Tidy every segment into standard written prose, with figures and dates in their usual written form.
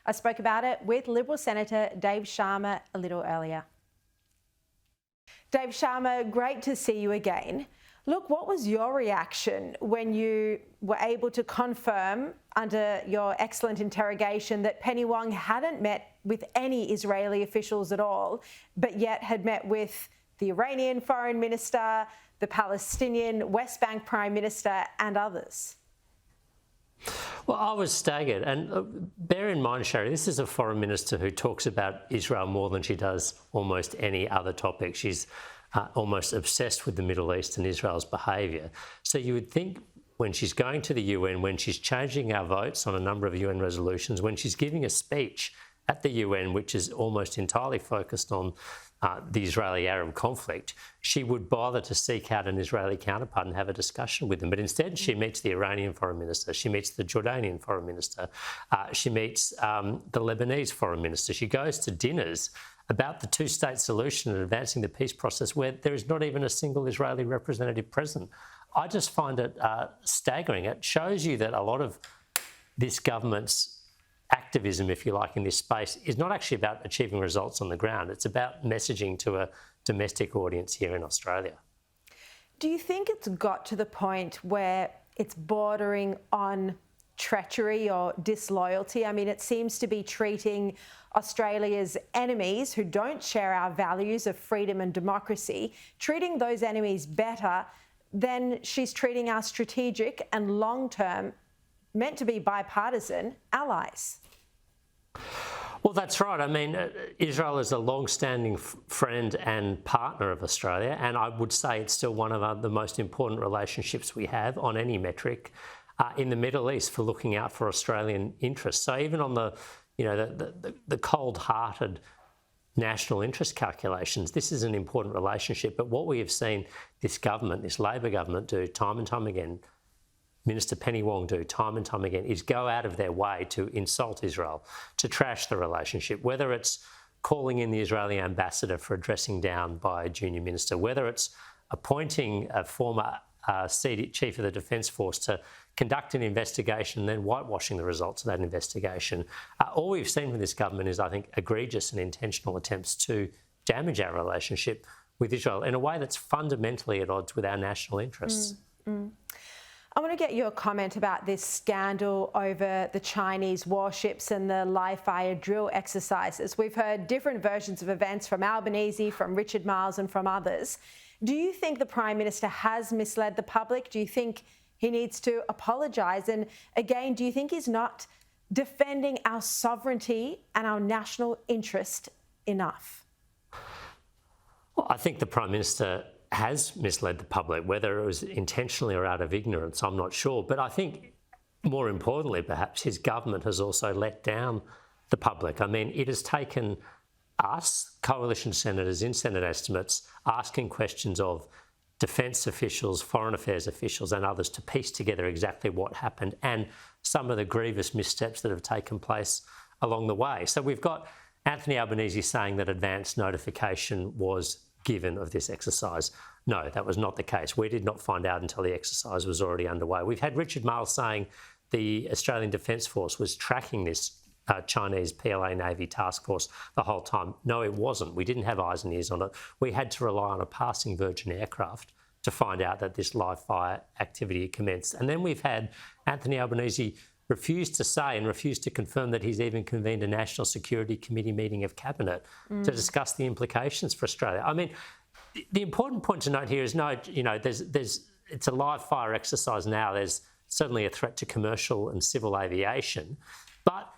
I spoke about it with Liberal Senator Dave Sharma a little earlier. Dave Sharma, great to see you again. Look, what was your reaction when you were able to confirm under your excellent interrogation that Penny Wong hadn't met with any Israeli officials at all, but yet had met with the Iranian Foreign Minister, the Palestinian West Bank Prime Minister and others? Well, I was staggered. And bear in mind, Sherry, this is a foreign minister who talks about Israel more than she does almost any other topic. She's almost obsessed with the Middle East and Israel's behaviour. So you would think when she's going to the UN, when she's changing our votes on a number of UN resolutions, when she's giving a speech at the UN, which is almost entirely focused on the Israeli-Arab conflict, she would bother to seek out an Israeli counterpart and have a discussion with them. But instead, she meets the Iranian foreign minister, she meets the Jordanian foreign minister, she meets the Lebanese foreign minister. She goes to dinners about the two-state solution and advancing the peace process where there is not even a single Israeli representative present. I just find it staggering. It shows you that a lot of this government's activism, if you like, in this space is not actually about achieving results on the ground. It's about messaging to a domestic audience here in Australia. Do you think it's got to the point where it's bordering on treachery or disloyalty? I mean, it seems to be treating Australia's enemies who don't share our values of freedom and democracy, treating those enemies better than she's treating our strategic and long-term, meant to be bipartisan allies. Well, that's right. I mean, Israel is a long-standing friend and partner of Australia, and I would say it's still one of the most important relationships we have on any metric in the Middle East for looking out for Australian interests. So even on the cold-hearted national interest calculations, this is an important relationship. But what we have seen this government, this Labor government, do time and time again, Minister Penny Wong do time and time again, is go out of their way to insult Israel, to trash the relationship, whether it's calling in the Israeli ambassador for a dressing down by a junior minister, whether it's appointing a former chief of the Defence Force to conduct an investigation and then whitewashing the results of that investigation. All we've seen from this government is, I think, egregious and intentional attempts to damage our relationship with Israel in a way that's fundamentally at odds with our national interests. I want to get your comment about this scandal over the Chinese warships and the live-fire drill exercises. We've heard different versions of events from Albanese, from Richard Marles and from others. Do you think the Prime Minister has misled the public? Do you think he needs to apologise? And again, do you think he's not defending our sovereignty and our national interest enough? Well, I think the Prime Minister has misled the public, whether it was intentionally or out of ignorance, I'm not sure. But I think more importantly, perhaps, his government has also let down the public. I mean, it has taken us, coalition senators in Senate estimates, asking questions of defence officials, foreign affairs officials and others to piece together exactly what happened and some of the grievous missteps that have taken place along the way. So we've got Anthony Albanese saying that advance notification was given of this exercise. No, that was not the case. We did not find out until the exercise was already underway. We've had Richard Marles saying the Australian Defence Force was tracking this Chinese PLA Navy task force the whole time. No, it wasn't. We didn't have eyes and ears on it. We had to rely on a passing Virgin aircraft to find out that this live fire activity had commenced. And then we've had Anthony Albanese refused to say and refused to confirm that he's even convened a National Security Committee meeting of Cabinet to discuss the implications for Australia. I mean, the important point to note here is it's a live fire exercise now. There's certainly a threat to commercial and civil aviation, but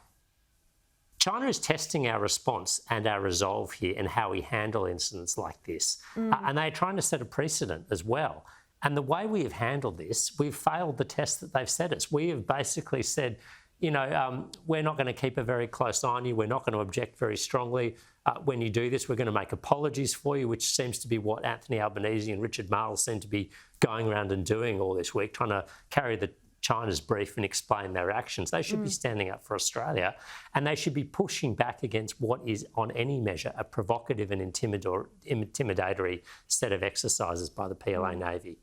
China is testing our response and our resolve here and how we handle incidents like this. And they're trying to set a precedent as well. And the way we have handled this, we've failed the test that they've set us. We have basically said, we're not going to keep a very close eye on you. We're not going to object very strongly. When you do this, we're going to make apologies for you, which seems to be what Anthony Albanese and Richard Marles seem to be going around and doing all this week, trying to carry the China's brief and explain their actions. They should be standing up for Australia, and they should be pushing back against what is, on any measure, a provocative and intimidatory set of exercises by the PLA Navy.